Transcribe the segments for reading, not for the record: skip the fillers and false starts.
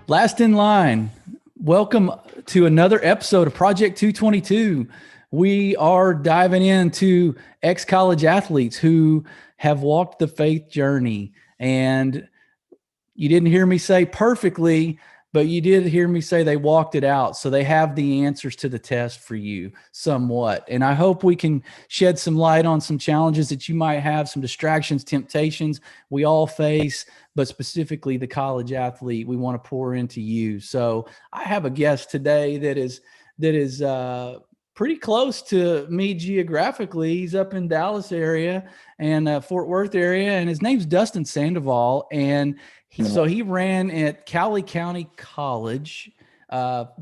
Last in line, welcome to another episode of Project 222. We are diving into ex-college athletes who have walked the faith journey. And you didn't hear me say perfectly, but you did hear me say they walked it out. So they have the answers to the test for you somewhat. And I hope we can shed some light on some challenges that you might have, some distractions, temptations we all face, but specifically the college athlete we want to pour into you. So I have a guest today that is pretty close to me geographically. He's up in Dallas area and Fort Worth area, and his name's Dustin Sandoval. And he ran at Cowley County College,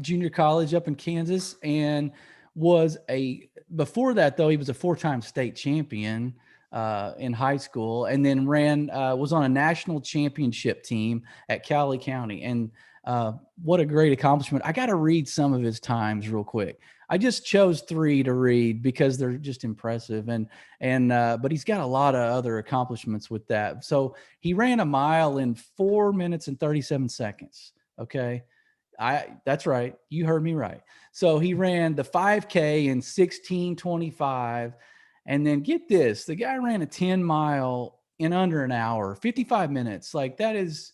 junior college up in Kansas, and before that though, he was a 4-time state champion in high school, and then was on a national championship team at Cowley County. And what a great accomplishment. I got to read some of his times real quick. I just chose 3 to read because they're just impressive. But he's got a lot of other accomplishments with that. So he ran a mile in 4 minutes and 37 seconds. Okay. That's right. You heard me right. So he ran the 5K in 16:25. And then get this, the guy ran a 10-mile in under an hour, 55 minutes. Like, that is,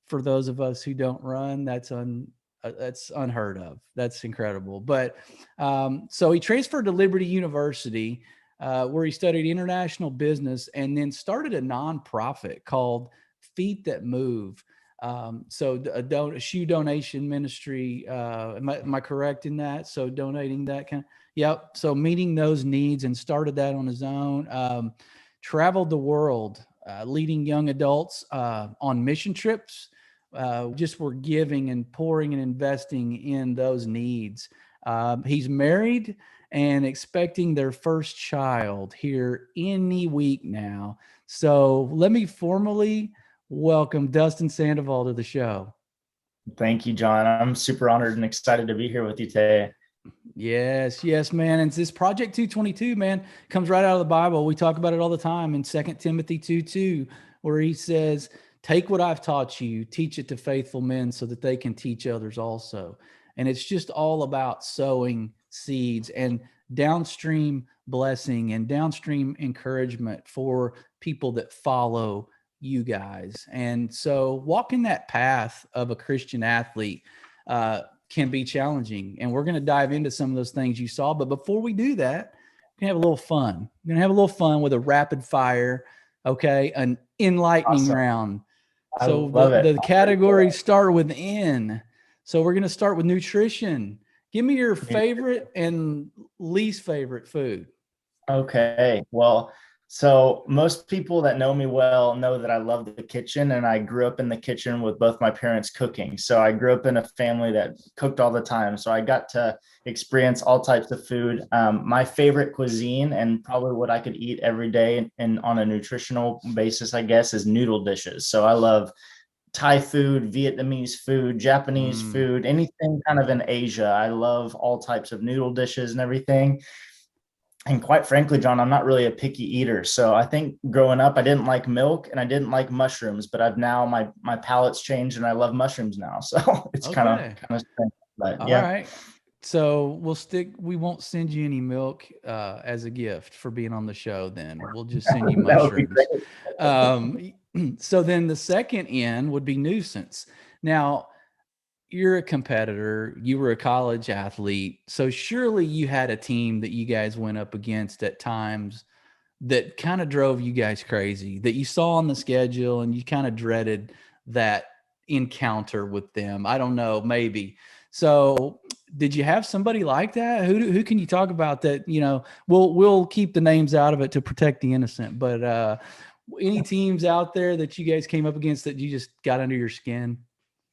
for those of us who don't run, that's unheard of. That's incredible. But so he transferred to Liberty University, where he studied international business and then started a nonprofit called Feet That Move. So a shoe donation ministry. Am I correct in that? So donating that kind of, yep. So meeting those needs, and started that on his own. Traveled the world, leading young adults on mission trips. Just were giving and pouring and investing in those needs. He's married and expecting their first child here any week now. So let me formally welcome Dustin Sandoval to the show. Thank you, John. I'm super honored and excited to be here with you today. Yes, man. And this Project 222, man, comes right out of the Bible. We talk about it all the time in 2 Timothy 2:2, where he says, take what I've taught you, teach it to faithful men so that they can teach others also. And it's just all about sowing seeds and downstream blessing and downstream encouragement for people that follow you guys. And so walking that path of a Christian athlete can be challenging. And we're going to dive into some of those things you saw. But before we do that, we're going to have a little fun. We're going to have a little fun with a rapid fire, okay, an enlightening round. So the categories start with N. So we're going to start with nutrition. Give me your favorite and least favorite food. Okay. Well, so most people that know me well know that I love the kitchen, and I grew up in the kitchen with both my parents cooking. So I grew up in a family that cooked all the time. So I got to experience all types of food. My favorite cuisine, and probably what I could eat every day and on a nutritional basis, I guess, is noodle dishes. So I love Thai food, Vietnamese food, Japanese food, anything kind of in Asia. I love all types of noodle dishes and everything. And quite frankly, John, I'm not really a picky eater. So I think growing up, I didn't like milk and I didn't like mushrooms, but I've now, my palate's changed and I love mushrooms now. So it's kind of strange, but yeah. All right. So we won't send you any milk as a gift for being on the show. Then we'll just send you mushrooms. So then the second N would be nuisance. Now, you're a competitor, you were a college athlete, so surely you had a team that you guys went up against at times that kind of drove you guys crazy, that you saw on the schedule and you kind of dreaded that encounter with them. I don't know, maybe. So did you have somebody like that? Who can you talk about that? You know, we'll keep the names out of it to protect the innocent, but any teams out there that you guys came up against that you just got under your skin?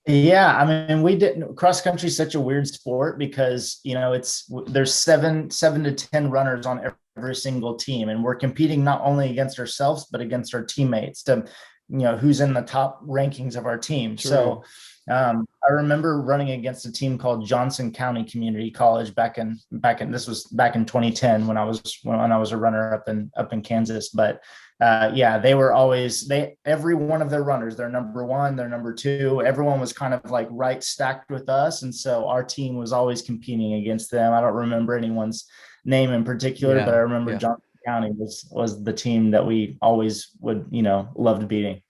Yeah, I mean, cross country is such a weird sport because, you know, there's seven to 10 runners on every single team, and we're competing not only against ourselves, but against our teammates to, you know, who's in the top rankings of our team. True. So I remember running against a team called Johnson County Community College back in this was back in 2010 when I was a runner up in Kansas. But yeah, they were always, every one of their runners, their number one, their number two, everyone was kind of like right stacked with us. And so our team was always competing against them. I don't remember anyone's name in particular, but I Yeah. remember Yeah. Johnson County was the team that we always would, loved beating.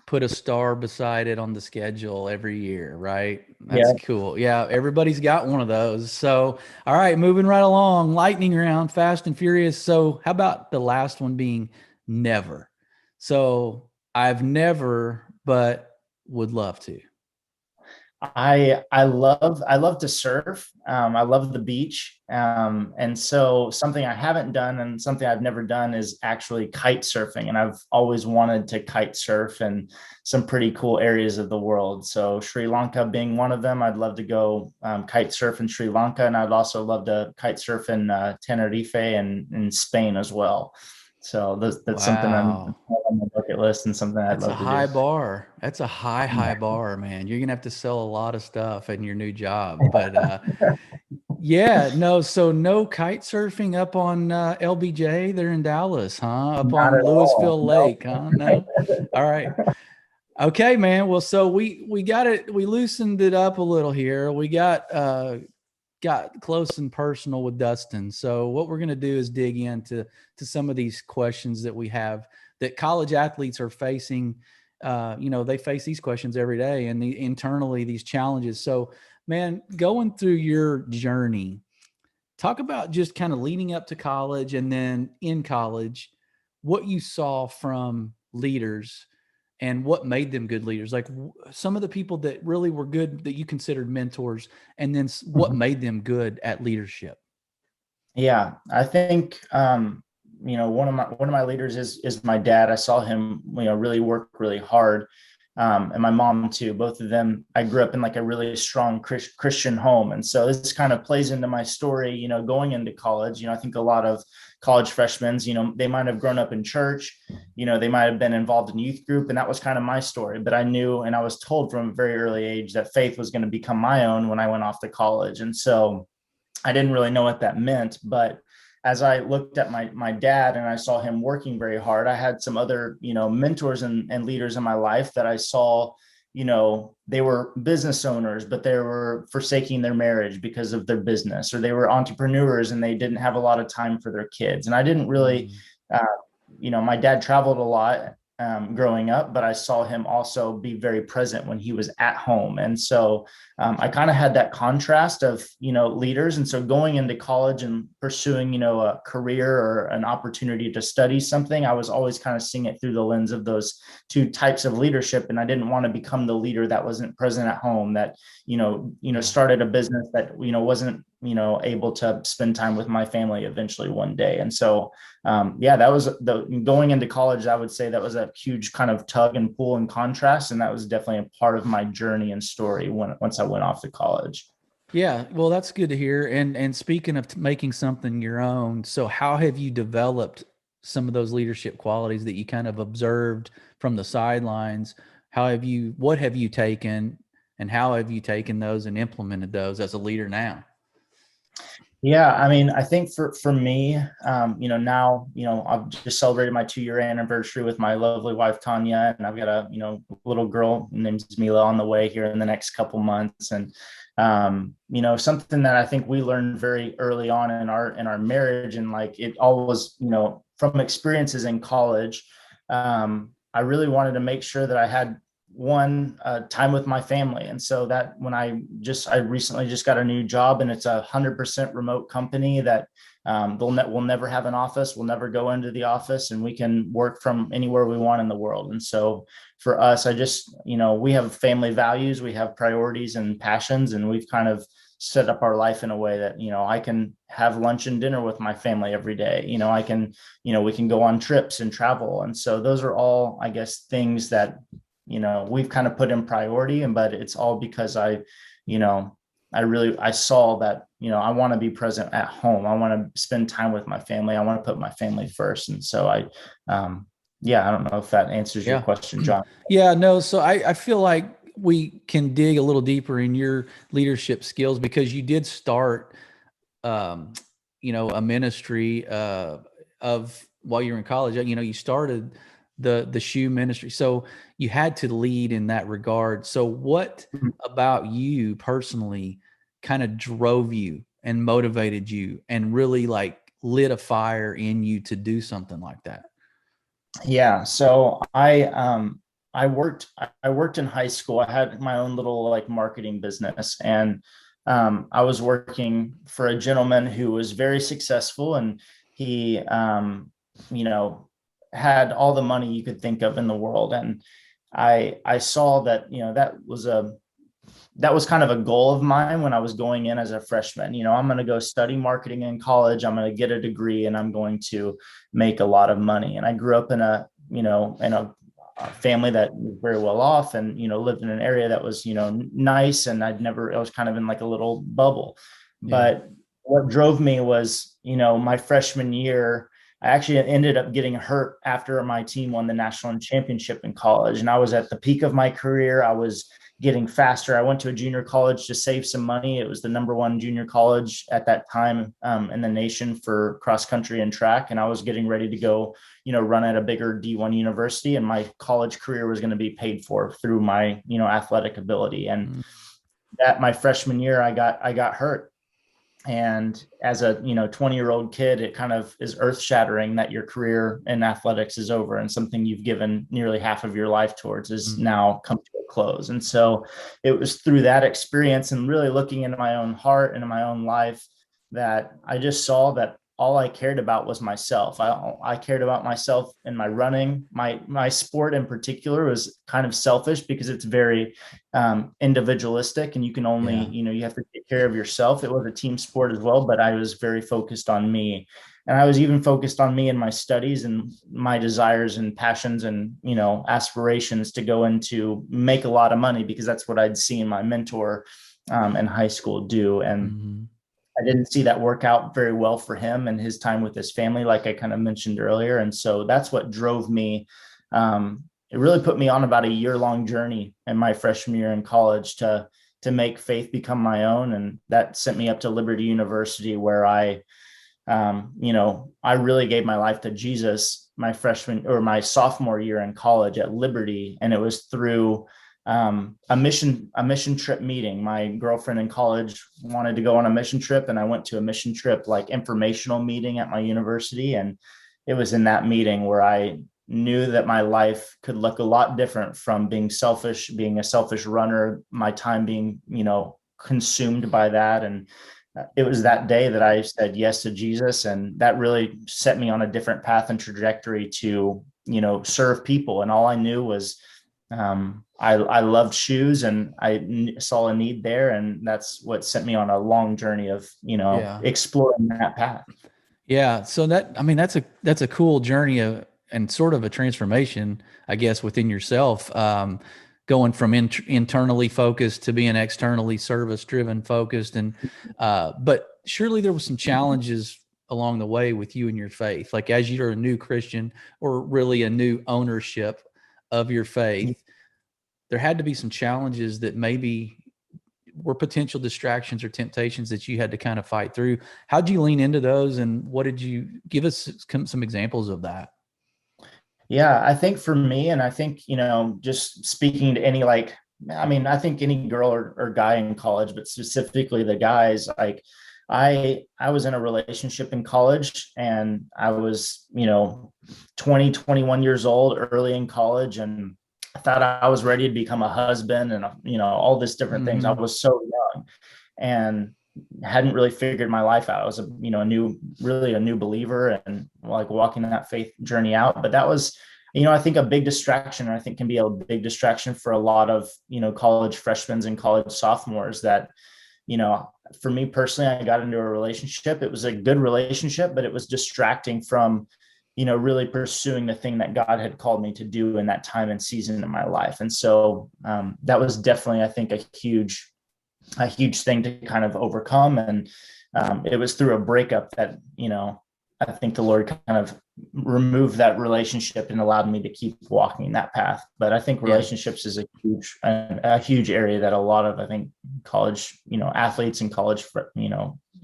Put a star beside it on the schedule every year, right? That's Yeah. cool. Yeah, everybody's got one of those. So, all right, moving right along, lightning round, fast and furious. So, how about the last one being never? So, I've never, but would love to. I love to surf. I love the beach. And so something I haven't done and something I've never done is actually kite surfing. And I've always wanted to kite surf in some pretty cool areas of the world. So Sri Lanka being one of them, I'd love to go kite surf in Sri Lanka. And I'd also love to kite surf in Tenerife and in Spain as well. So that's something Wow. on the bucket list and something I'd That's a love to do. high bar. That's a high bar, man. You're gonna have to sell a lot of stuff in your new job. But yeah, no, so no kite surfing up on LBJ there in Dallas, huh? Up Not on at all. Louisville No. Lake, huh? No. All right. Okay, man. Well, so we got it, we loosened it up a little here. We got close and personal with Dustin. So what we're going to do is dig into some of these questions that we have that college athletes are facing. They face these questions every day and internally these challenges. So, man, going through your journey, talk about just kind of leading up to college and then in college, what you saw from leaders and what made them good leaders, like some of the people that really were good that you considered mentors, and then what Mhm. made them good at leadership. Yeah, I think one of my leaders is my dad. I saw him really work really hard, and my mom too. Both of them. I grew up in like a really strong Christian home, and so this kind of plays into my story. Going into college. I think a lot of college freshmen, they might have grown up in church. They might have been involved in youth group, and that was kind of my story. But I knew, and I was told from a very early age that faith was going to become my own when I went off to college, and so I didn't really know what that meant, but as I looked at my dad and I saw him working very hard, I had some other, mentors and leaders in my life that I saw, they were business owners, but they were forsaking their marriage because of their business, or they were entrepreneurs and they didn't have a lot of time for their kids. And I didn't really, Mm. uh, my dad traveled a lot growing up, but I saw him also be very present when he was at home. And so I kind of had that contrast of, leaders. And so going into college and pursuing, a career or an opportunity to study something, I was always kind of seeing it through the lens of those two types of leadership. And I didn't want to become the leader that wasn't present at home, that, Yeah. started a business that, wasn't, able to spend time with my family eventually one day. And so, yeah, that was going into college. I would say that was a huge kind of tug and pull and contrast. And that was definitely a part of my journey and story once I went off to college. Yeah. Well, that's good to hear. And speaking of making something your own, so how have you developed some of those leadership qualities that you kind of observed from the sidelines? What have you taken and how have you taken those and implemented those as a leader now? Yeah, I mean, I think for me, now, I've just celebrated my 2-year anniversary with my lovely wife Tanya, and I've got a little girl named Mila on the way here in the next couple months, and something that I think we learned very early on in our marriage, and like it all was, from experiences in college. I really wanted to make sure that I had time with my family. And so that when I recently just got a new job, and it's 100% remote company that we'll never have an office. We'll never go into the office, and we can work from anywhere we want in the world. And so for us, I just, we have family values, we have priorities and passions, and we've kind of set up our life in a way that, I can have lunch and dinner with my family every day. I can, we can go on trips and travel. And so those are all, I guess, things that we've kind of put in priority, but it's all because I saw that, I want to be present at home. I want to spend time with my family. I want to put my family first. And so yeah, I don't know if that answers your Yeah. question, John. Yeah, no. So I feel like we can dig a little deeper in your leadership skills because you did start, a ministry of while you were in college, you started the shoe ministry. So you had to lead in that regard. So what about you personally kind of drove you and motivated you and really like lit a fire in you to do something like that? Yeah. So I worked in high school. I had my own little like marketing business, and I was working for a gentleman who was very successful, and he you know had all the money you could think of in the world. And I saw that, that was kind of a goal of mine when I was going in as a freshman. I'm going to go study marketing in college. I'm going to get a degree, and I'm going to make a lot of money. And I grew up in a family that was very well off, and, lived in an area that was, nice. And I was kind of in like a little bubble. Yeah. But what drove me was, my freshman year, I actually ended up getting hurt after my team won the national championship in college. And I was at the peak of my career. I was getting faster. I went to a junior college to save some money. It was the number one junior college at that time in the nation for cross country and track. And I was getting ready to go, run at a bigger D1 university. And my college career was going to be paid for through my, athletic ability. And that my freshman year, I got hurt. And as a 20-year-old kid, it kind of is earth shattering that your career in athletics is over, and something you've given nearly half of your life towards is now come to a close. And so it was through that experience and really looking into my own heart and in my own life that I just saw that all I cared about was myself. I cared about myself in my running. My sport in particular was kind of selfish because it's very individualistic, and you can only, you have to take care of yourself. It was a team sport as well, but I was very focused on me. And I was even focused on me and my studies and my desires and passions and, aspirations to go into make a lot of money, because that's what I'd seen my mentor in high school do. And I didn't see that work out very well for him and his time with his family, like I kind of mentioned earlier. And so that's what drove me. It really put me on about a year-long journey in my freshman year in college to make faith become my own. And that sent me up to Liberty University, where I really gave my life to Jesus my freshman or my sophomore year in college at Liberty. And it was through a mission trip meeting. My girlfriend in college wanted to go on a mission trip, and I went to a mission trip, like informational meeting at my university. And it was in that meeting where I knew that my life could look a lot different from being a selfish runner, my time being, consumed by that. And it was that day that I said yes to Jesus. And that really set me on a different path and trajectory to, serve people. And all I knew was, I loved shoes, and I saw a need there. And that's what sent me on a long journey of, exploring that path. Yeah. So that's a cool journey and sort of a transformation, I guess, within yourself, going from internally focused to being externally service driven focused. And, but surely there was some challenges along the way with you and your faith. Like as you're a new Christian, or really a new ownership of your faith, there had to be some challenges that maybe were potential distractions or temptations that you had to kind of fight through. How'd you lean into those, and what did you give us some examples of that? Yeah, I think for me, and I think, just speaking to any, I think any girl or guy in college, but specifically the guys, like I was in a relationship in college, and I was, 20, 21 years old, early in college. And I thought I was ready to become a husband and, all this different things. I was so young and hadn't really figured my life out. I was a new believer, and like walking that faith journey out. But that was, I think a big distraction, and I think can be a big distraction for a lot of, college freshmen and college sophomores that, for me personally, I got into a relationship. It was a good relationship, but it was distracting from, really pursuing the thing that God had called me to do in that time and season in my life. And so that was definitely, I think, a huge thing to kind of overcome. And it was through a breakup that, I think the Lord kind of removed that relationship and allowed me to keep walking that path. But I think relationships is a huge area that a lot of, I think, college, athletes and college,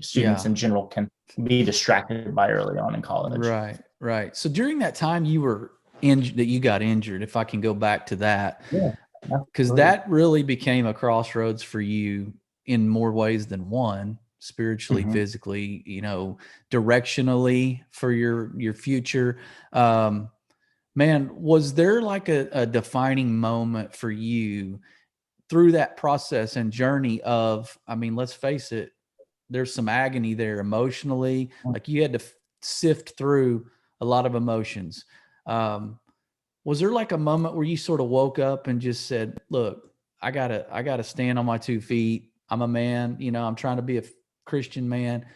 students in general can be distracted by early on in college. Right. Right. So during that time you were injured, that you got injured, if I can go back to that, Yeah, because absolutely. that really became a crossroads for you in more ways than one, spiritually, Mhm. physically, directionally for your future. Um, Man, was there like a defining moment for you through that process and journey of, I mean, let's face it, there's some agony there emotionally. Like you had to sift through a lot of emotions. Um, was there like a moment where you sort of woke up and just said, look, I gotta stand on my 2 feet. I'm a man, I'm trying to be a Christian man,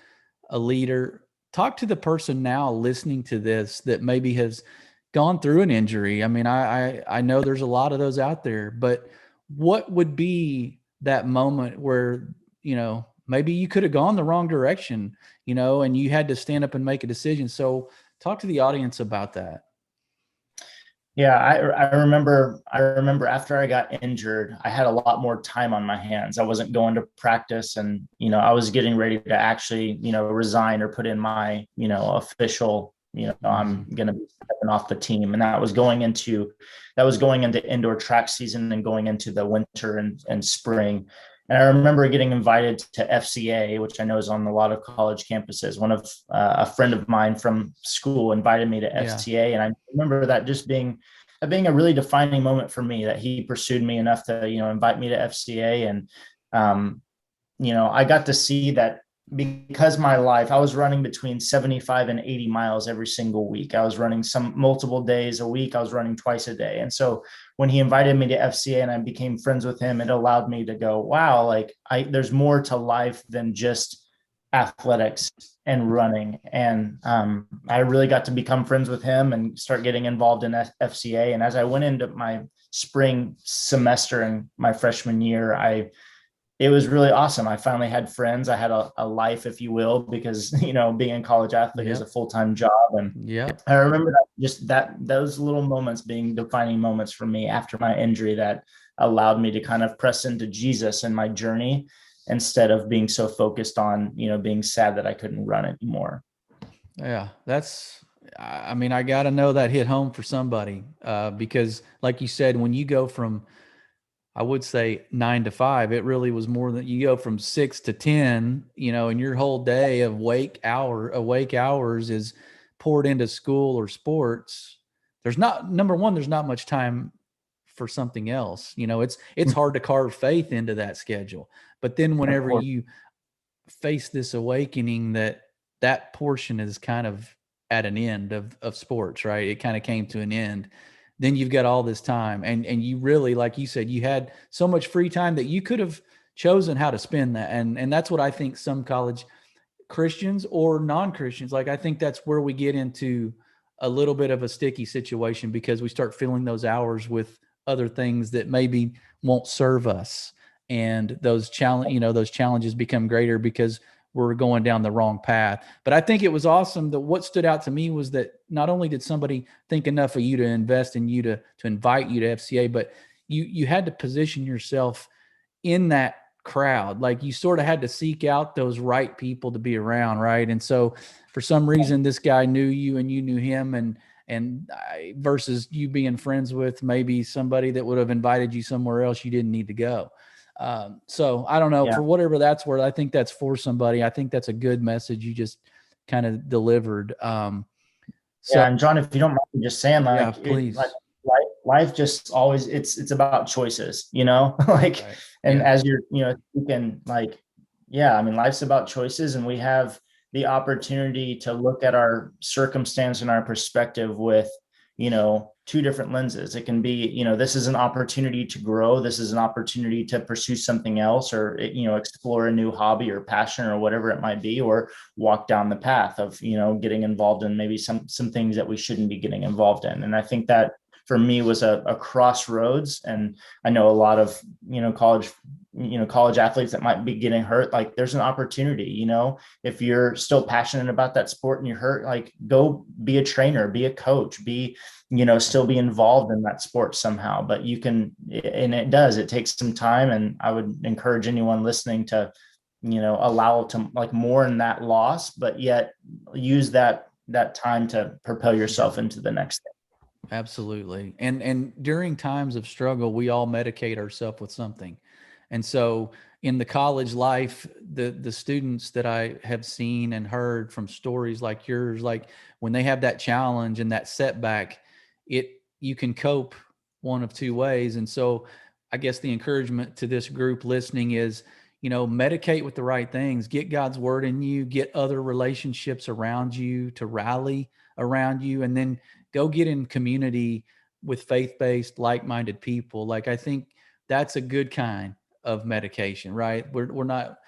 a leader. Talk to the person now listening to this that maybe has gone through an injury. I mean, I know there's a lot of those out there, but what would be that moment where, maybe you could have gone the wrong direction, and you had to stand up and make a decision. So talk to the audience about that. Yeah, I remember after I got injured, I had a lot more time on my hands. I wasn't going to practice, and I was getting ready to actually, resign or put in my, official, I'm Mhm. going to be stepping off the team. And that was going into indoor track season and going into the winter and spring. And I remember getting invited to FCA, which I know is on a lot of college campuses. A friend of mine from school invited me to Yeah. FCA, and I remember that just being a really defining moment for me, that he pursued me enough to invite me to FCA. And um, I got to see that, because my life, I was running between 75 and 80 miles every single week. I was running some multiple days a week. I was running twice a day. And so when he invited me to FCA and I became friends with him, it allowed me to go, wow, like there's more to life than just athletics and running. And I really got to become friends with him and start getting involved in FCA. And as I went into my spring semester in my freshman year, it was really awesome. I finally had friends. I had a life, if you will, because being a college athlete is a Yep. full-time job. And Yep. I remember that those little moments being defining moments for me after my injury, that allowed me to kind of press into Jesus in my journey, instead of being so focused on being sad that I couldn't run anymore. Yeah. I mean, I got to know that hit home for somebody, because like you said, when you go from, I would say 9 to 5, it really was more than you go from 6 to 10, and your whole day of awake hours is poured into school or sports. Number one, there's not much time for something else. It's hard to carve faith into that schedule. But then Of whenever course. you face this awakening that portion is kind of at an end of sports, right? It kind of came to an end. Then you've got all this time, and you really, like you said, you had so much free time that you could have chosen how to spend that. And that's what I think some college Christians or non-Christians, like, I think that's where we get into a little bit of a sticky situation, because we start filling those hours with other things that maybe won't serve us. And those challenges become greater because we're going down the wrong path. But I think it was awesome that what stood out to me was that not only did somebody think enough of you to invest in you to invite you to FCA, but you had to position yourself in that crowd. Like, you sort of had to seek out those right people to be around, right? And so for some reason this guy knew you and you knew him, versus you being friends with maybe somebody that would have invited you somewhere else you didn't need to go. So I don't know, Yeah. for whatever that's worth, I think that's for somebody. I think that's a good message you just kind of delivered. So Yeah, and John, if you don't mind me just saying, yeah, like please. life just always, it's about choices, like, Right. and Yeah. as you're, speaking, like, yeah, I mean, life's about choices, and we have the opportunity to look at our circumstance and our perspective with, two different lenses. It can be, this is an opportunity to grow. This is an opportunity to pursue something else, or, explore a new hobby or passion or whatever it might be, or walk down the path of getting involved in maybe some things that we shouldn't be getting involved in. And I think that for me was a crossroads. And I know a lot of college athletes that might be getting hurt. Like, there's an opportunity, if you're still passionate about that sport and you're hurt, like, go be a trainer, be a coach, still be involved in that sport somehow. But you can, and it takes some time. And I would encourage anyone listening to allow to, like, mourn that loss, but yet use that that time to propel yourself into the next thing. Absolutely. And during times of struggle, we all medicate ourselves with something. And so in the college life, the students that I have seen and heard from stories like yours, like when they have that challenge and that setback, you can cope one of two ways. And so I guess the encouragement to this group listening is, medicate with the right things, get God's word in you, get other relationships around you to rally around you, and then go get in community with faith-based, like-minded people. Like, I think that's a good kind of medication, right? We're not,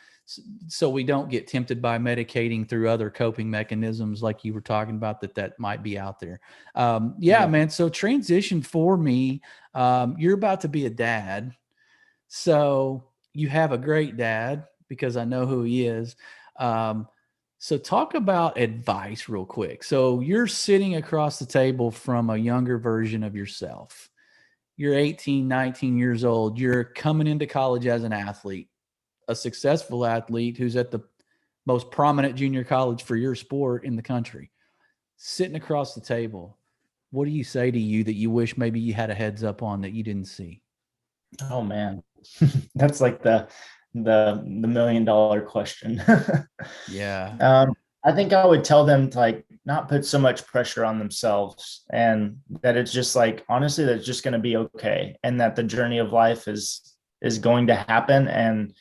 so we don't get tempted by medicating through other coping mechanisms like you were talking about that might be out there. Yeah, man. So transition for me, you're about to be a dad. So you have a great dad because I know who he is. So talk about advice real quick. So you're sitting across the table from a younger version of yourself. You're 18, 19 years old. You're coming into college as an athlete, a successful athlete who's at the most prominent junior college for your sport in the country. Sitting across the table, what do you say to you that you wish maybe you had a heads up on that you didn't see? Oh man, that's like the $1 million question. Yeah. I think I would tell them to like not put so much pressure on themselves, and that it's just like, honestly, that it's just going to be okay, and that the journey of life is going to happen, and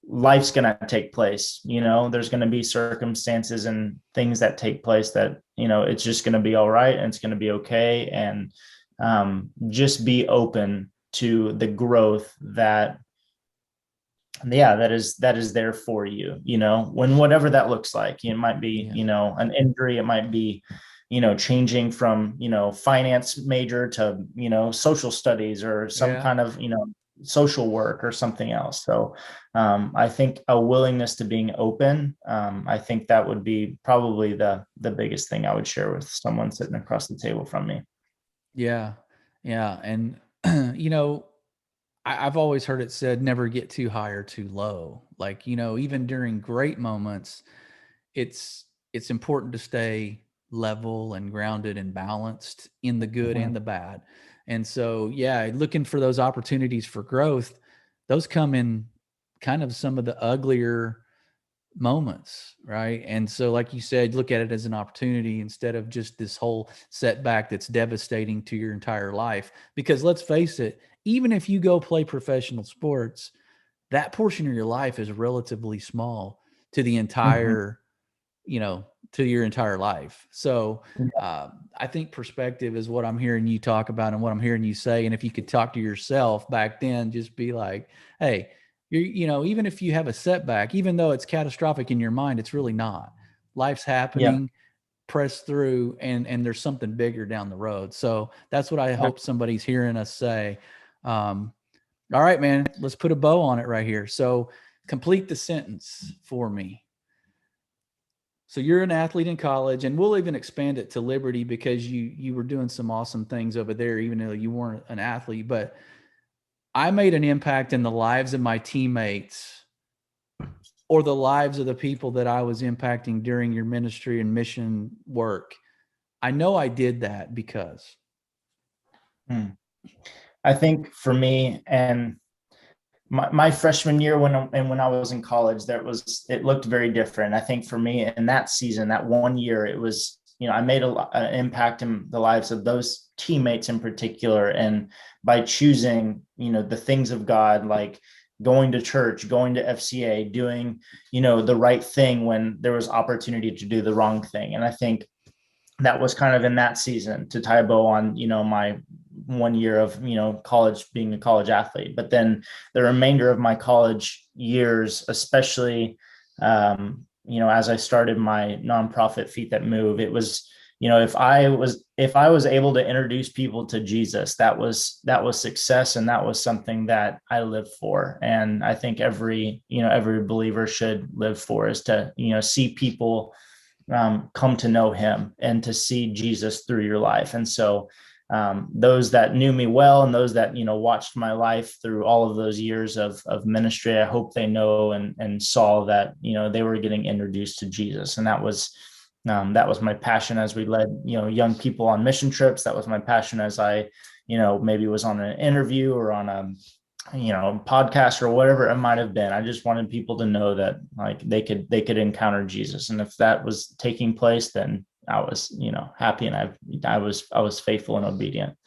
life's going to take place. There's going to be circumstances and things that take place that, it's just going to be all right, and it's going to be okay. And just be open to the growth that is there for you, when whatever that looks like. It might be, an injury. It might be, changing from, finance major to, social studies or some kind of, social work or something else. So I think a willingness to being open, I think that would be probably the biggest thing I would share with someone sitting across the table from me. Yeah. Yeah. And, I've always heard it said, never get too high or too low. Like, even during great moments, it's important to stay level and grounded and balanced in the good and the bad. And so, yeah, looking for those opportunities for growth, those come in kind of some of the uglier moments, right? And so, like you said, look at it as an opportunity instead of just this whole setback that's devastating to your entire life. Because let's face it, even if you go play professional sports, that portion of your life is relatively small to the entire, to your entire life. So I think perspective is what I'm hearing you talk about and what I'm hearing you say. And if you could talk to yourself back then, just be like, hey, even if you have a setback, even though it's catastrophic in your mind, it's really not. Life's happening. Press through, and there's something bigger down the road. So that's what I hope somebody's hearing us say. All right, man, let's put a bow on it right here. So complete the sentence for me. So you're an athlete in college, and we'll even expand it to Liberty because you were doing some awesome things over there, even though you weren't an athlete. But I made an impact in the lives of my teammates or the lives of the people that I was impacting during your ministry and mission work. I know I did that because. I think for me, and my freshman year when I was in college, it looked very different. I think for me in that season, that 1 year, it was, I made an impact in the lives of those teammates in particular. And by choosing, the things of God, like going to church, going to FCA, doing, the right thing when there was opportunity to do the wrong thing. And I think that was kind of in that season, to tie a bow on, my 1 year of, college, being a college athlete. But then the remainder of my college years, especially, as I started my nonprofit Feet That Move, it was, if I was able to introduce people to Jesus, that was success. And that was something that I lived for. And I think every believer should live for, is to, see people come to know him and to see Jesus through your life. And so those that knew me well and those that, watched my life through all of those years of ministry, I hope they know and saw that, they were getting introduced to Jesus. And that was That was my passion as we led, young people on mission trips. That was my passion as I, maybe was on an interview or on a, podcast or whatever it might have been. I just wanted people to know that like they could encounter Jesus. And if that was taking place, then I was, happy, and I was faithful and obedient.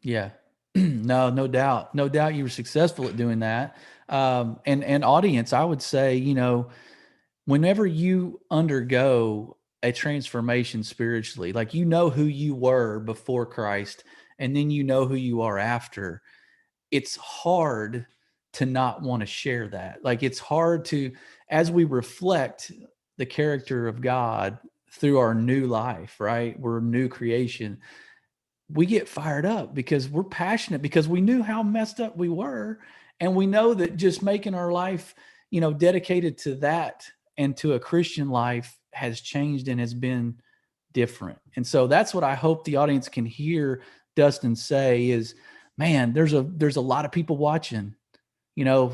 Yeah. No doubt. No doubt you were successful at doing that. And audience, I would say, whenever you undergo a transformation spiritually, like, who you were before Christ, and then who you are after, it's hard to not want to share that. Like, it's hard to, as we reflect the character of God through our new life, right? We're a new creation. We get fired up because we're passionate, because we knew how messed up we were. And we know that just making our life, dedicated to that and to a Christian life has changed and has been different. And so that's what I hope the audience can hear Dustin say is, man, there's a lot of people watching,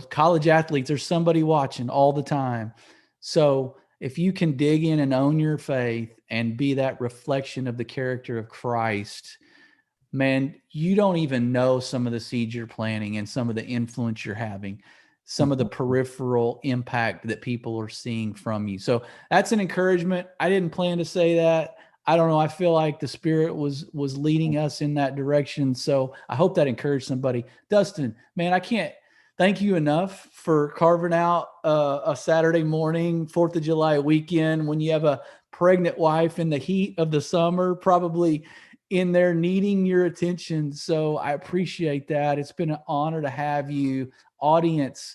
college athletes, there's somebody watching all the time. So if you can dig in and own your faith and be that reflection of the character of Christ, man, you don't even know some of the seeds you're planting and some of the influence you're having, some of the peripheral impact that people are seeing from you. So that's an encouragement. I didn't plan to say that. I don't know. I feel like the Spirit was leading us in that direction. So I hope that encouraged somebody. Dustin, man, I can't thank you enough for carving out a Saturday morning, 4th of July weekend, when you have a pregnant wife in the heat of the summer, probably in there needing your attention. So I appreciate that. It's been an honor to have you. Audience,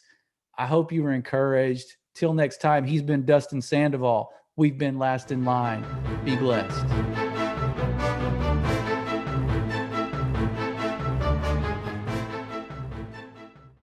I hope you were encouraged. Till next time, he's been Dustin Sandoval. We've been Last in Line. Be blessed.